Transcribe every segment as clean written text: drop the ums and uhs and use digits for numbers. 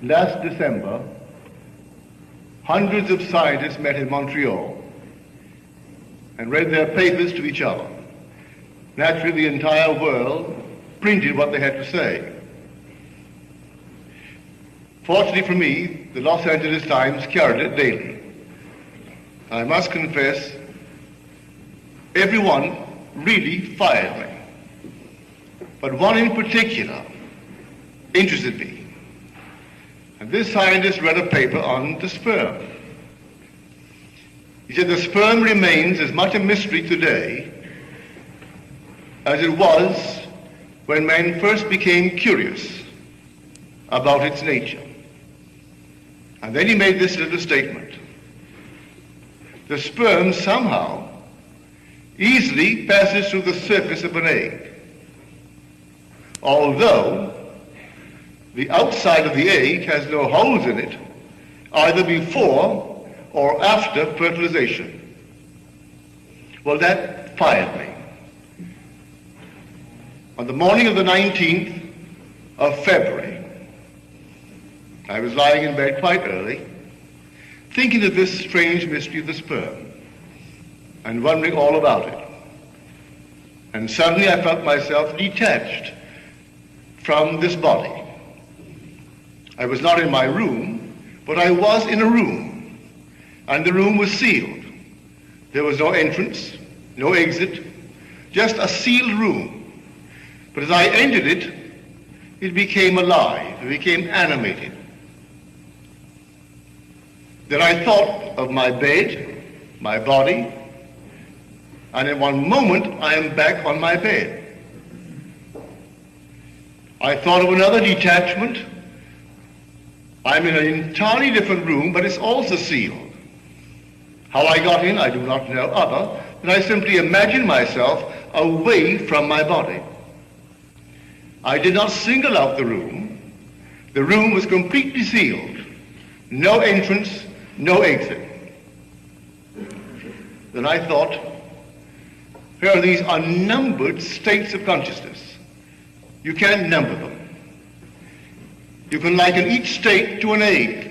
Last December, hundreds of scientists met in Montreal and read their papers to each other. Naturally, the entire world printed what they had to say. Fortunately for me, the Los Angeles Times carried it daily. I must confess, everyone really fired me. But one in particular interested me. And this scientist read a paper on the sperm. He said the sperm remains as much a mystery today as it was when man first became curious about its nature. And then he made this little statement. The sperm somehow easily passes through the surface of an egg, although the outside of the egg has no holes in it, either before or after fertilization. Well, that fired me. On the morning of the 19th of February, I was lying in bed quite early, thinking of this strange mystery of the sperm and wondering all about it. And suddenly I felt myself detached from this body. I was not in my room, but I was in a room, and the room was sealed. There was no entrance, no exit, just a sealed room. But as I entered it, it became alive, it became animated. Then I thought of my bed, my body, and in one moment I am back on my bed. I thought of another detachment. I'm in an entirely different room, but it's also sealed. How I got in, I do not know, other than I simply imagined myself away from my body. I did not single out the room. The room was completely sealed. No entrance, no exit. Then I thought, here are these unnumbered states of consciousness. You can't number them. You can liken each state to an egg.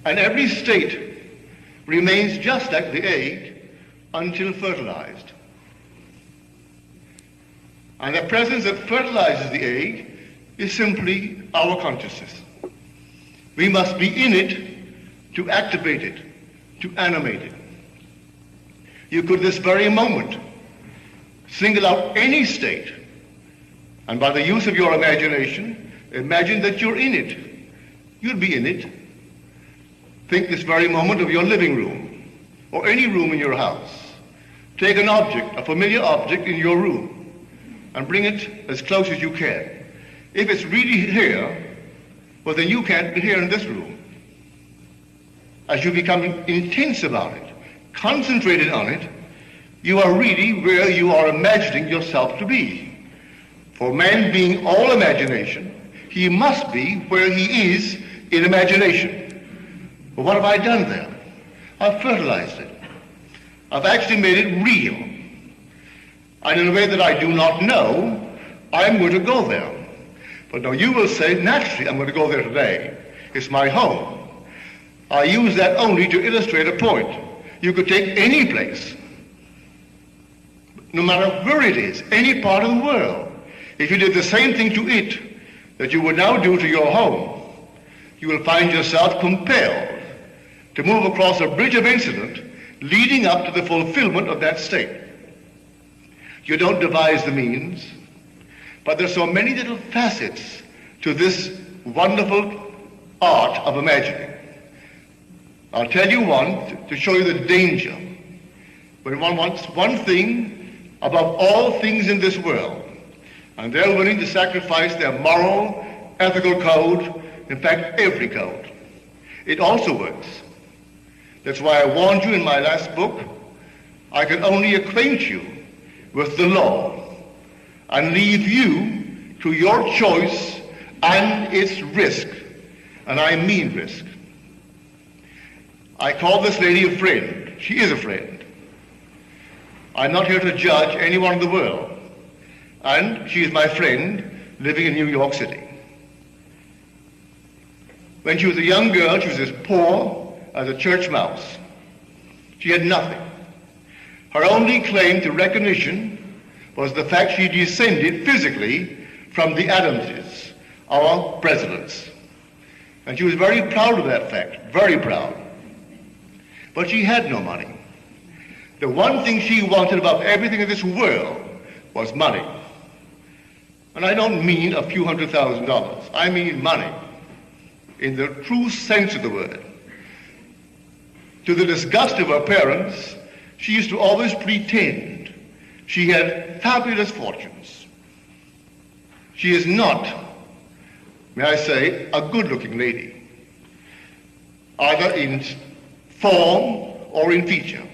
And every state remains just like the egg until fertilized. And the presence that fertilizes the egg is simply our consciousness. We must be in it to activate it, to animate it. You could this very moment single out any state, and by the use of your imagination, imagine that you're in it. You'll be in it. Think this very moment of your living room, or any room in your house. Take an object, a familiar object in your room, and bring it as close as you can. If it's really here, well then you can't be here in this room. As you become intense about it, concentrated on it, you are really where you are imagining yourself to be. For man being all imagination, he must be where he is in imagination. But what have I done there? I've fertilized it. I've actually made it real. And in a way that I do not know, I'm going to go there. But now you will say, naturally, I'm going to go there today. It's my home. I use that only to illustrate a point. You could take any place, no matter where it is, any part of the world. If you did the same thing to it that you would now do to your home, you will find yourself compelled to move across a bridge of incident leading up to the fulfillment of that state. You don't devise the means, but there's so many little facets to this wonderful art of imagining. I'll tell you one to show you the danger. When one wants one thing above all things in this world, and they're willing to sacrifice their moral, ethical code, in fact, every code. It also works. That's why I warned you in my last book, I can only acquaint you with the law and leave you to your choice and its risk. And I mean risk. I call this lady a friend. She is a friend. I'm not here to judge anyone in the world. And she is my friend living in New York City. When she was a young girl, she was as poor as a church mouse. She had nothing. Her only claim to recognition was the fact she descended physically from the Adamses, our presidents. And she was very proud of that fact, very proud. But she had no money. The one thing she wanted above everything in this world was money. And I don't mean a few $100,000. I mean money, in the true sense of the word. To the disgust of her parents, she used to always pretend she had fabulous fortunes. She is not, may I say, a good-looking lady, either in form or in feature.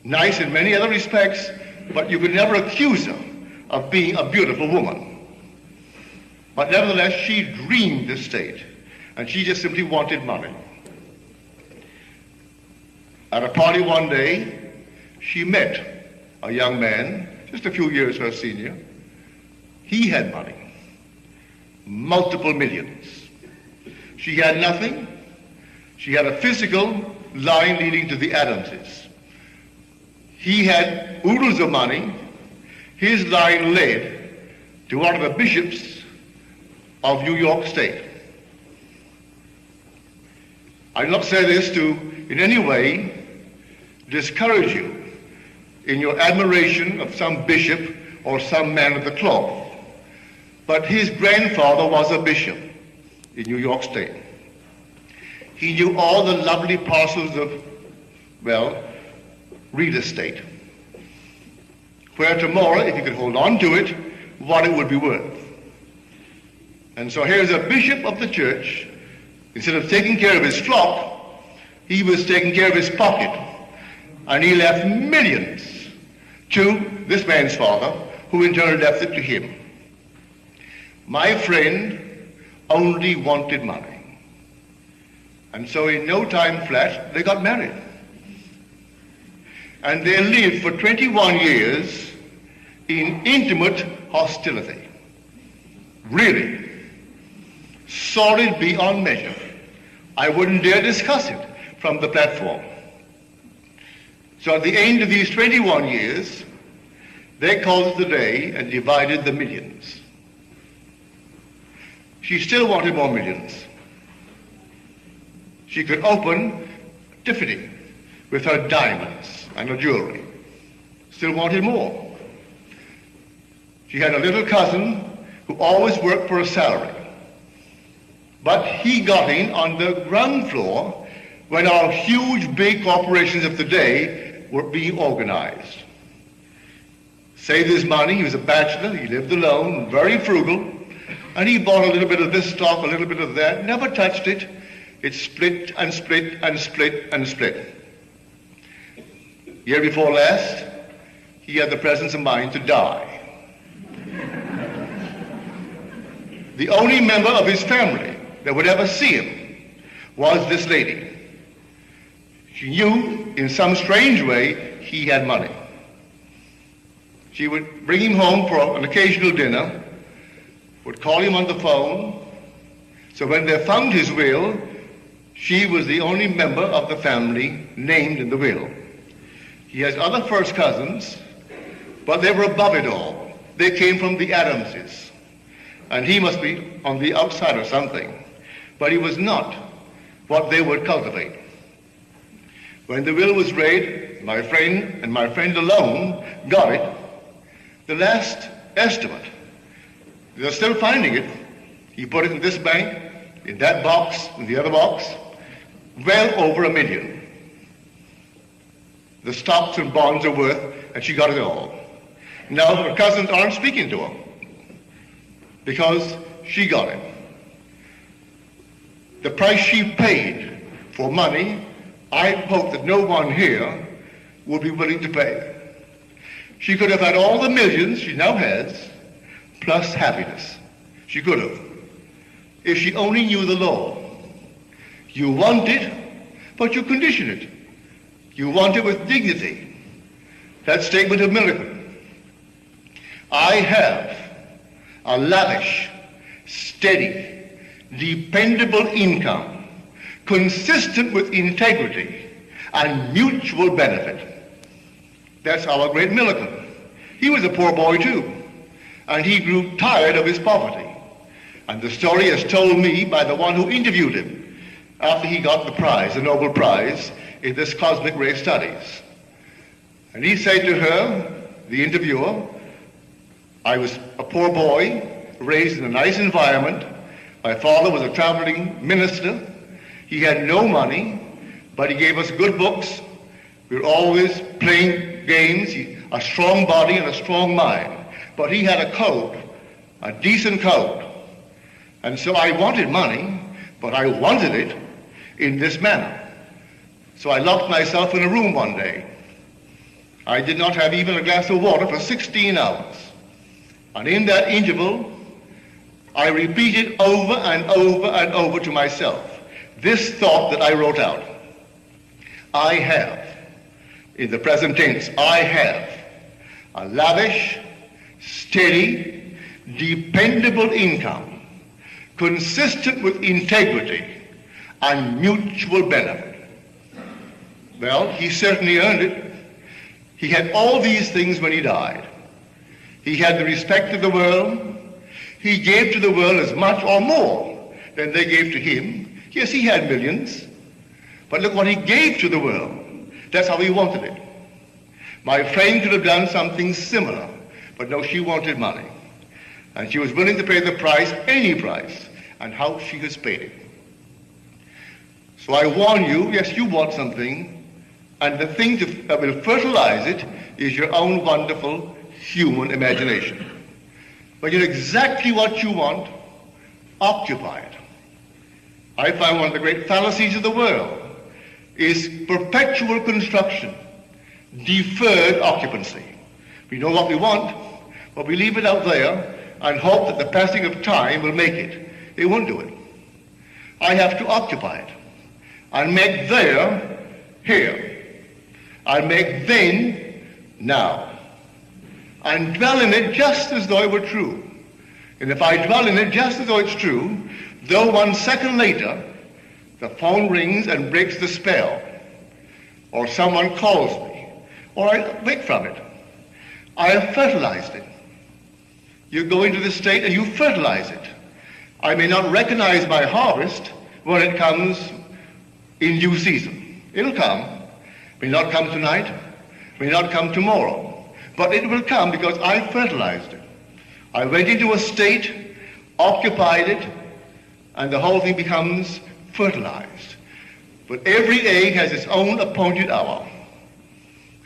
Nice in many other respects, but you could never accuse her of being a beautiful woman. But nevertheless, she dreamed the state, and she just simply wanted money. At a party one day, she met a young man, just a few years her senior. He had money, multiple millions. She had nothing. She had a physical line leading to the Adamses. He had oodles of money. His line led to one of the bishops of New York State. I do not say this to in any way discourage you in your admiration of some bishop or some man of the cloth, but his grandfather was a bishop in New York State. He knew all the lovely parcels of, well, real estate, where tomorrow, if you could hold on to it, what it would be worth. And so here's a bishop of the church. Instead of taking care of his flock, he was taking care of his pocket, and he left millions to this man's father, who in turn left it to him. My friend only wanted money. And so in no time flat, they got married. And they lived for 21 years in intimate hostility. Really. Solid beyond measure. I wouldn't dare discuss it from the platform. So at the end of these 21 years, they called it the day and divided the millions. She still wanted more millions. She could open Tiffany with her diamonds and her jewelry. Still wanted more. She had a little cousin who always worked for a salary. But he got in on the ground floor when our huge big corporations of the day were being organized. Saved his money, he was a bachelor, he lived alone, very frugal, and he bought a little bit of this stock, a little bit of that, never touched it. It split and split and split and split. Year before last, he had the presence of mind to die. The only member of his family that would ever see him was this lady. She knew in some strange way he had money. She would bring him home for an occasional dinner, would call him on the phone. So when they found his will, she was the only member of the family named in the will. He has other first cousins, but they were above it all. They came from the Adamses, and he must be on the outside or something. But he was not what they would cultivate. When the will was read, my friend and my friend alone got it. The last estimate, they're still finding it. He put it in this bank, in that box, in the other box, well over $1 million. The stocks and bonds are worth, and she got it all. Now her cousins aren't speaking to her because she got it. The price she paid for money, I hope that no one here would be willing to pay. She could have had all the millions she now has, plus happiness. She could have, if she only knew the law. You want it, but you condition it. You want it with dignity. That statement of Millikan. I have a lavish, steady, dependable income, consistent with integrity and mutual benefit. That's our great Millikan. He was a poor boy too, and he grew tired of his poverty. And the story is told me by the one who interviewed him after he got the prize, the Nobel Prize, in this cosmic ray studies. And he said to her, the interviewer, I was a poor boy, raised in a nice environment. My father was a traveling minister. He had no money, but he gave us good books. We were always playing games, a strong body and a strong mind. But he had a code, a decent code. And so I wanted money, but I wanted it in this manner. So I locked myself in a room one day. I did not have even a glass of water for 16 hours. And in that interval, I repeated over and over and over to myself this thought that I wrote out. I have, in the present tense, I have a lavish, steady, dependable income, consistent with integrity and mutual benefit. Well, he certainly earned it. He had all these things when he died. He had the respect of the world. He gave to the world as much or more than they gave to him. Yes, he had millions, but look what he gave to the world. That's how he wanted it. My friend could have done something similar, but no, she wanted money. And she was willing to pay the price, any price, and how she has paid it. So I warn you, yes, you want something, and the thing that will fertilize it is your own wonderful human imagination. When you know exactly what you want, occupy it. I find one of the great fallacies of the world is perpetual construction, deferred occupancy. We know what we want, but we leave it out there and hope that the passing of time will make it. It won't do it. I have to occupy it and make there here. I'll make then now, and dwell in it just as though it were true. And if I dwell in it just as though it's true, though 1 second later the phone rings and breaks the spell, or someone calls me, or I wake from it, I have fertilized it. You go into this state and you fertilize it. I may not recognize my harvest when it comes in due season. It'll come. May not come tonight, may not come tomorrow, but it will come because I fertilized it. I went into a state, occupied it, and the whole thing becomes fertilized. But every egg has its own appointed hour,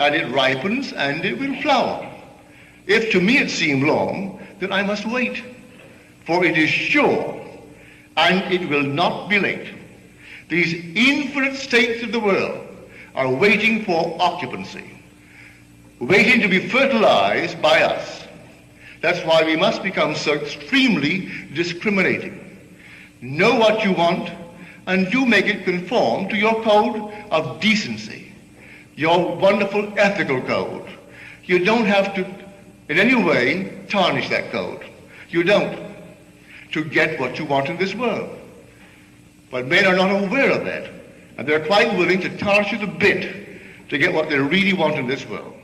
and it ripens and it will flower. If to me it seem long, then I must wait, for it is sure, and it will not be late. These infinite states of the world are waiting for occupancy, waiting to be fertilized by us. That's why we must become so extremely discriminating. Know what you want and do make it conform to your code of decency, your wonderful ethical code. You don't have to in any way tarnish that code. You don't, to get what you want in this world. But men are not aware of that. And they're quite willing to tarnish it a bit to get what they really want in this world.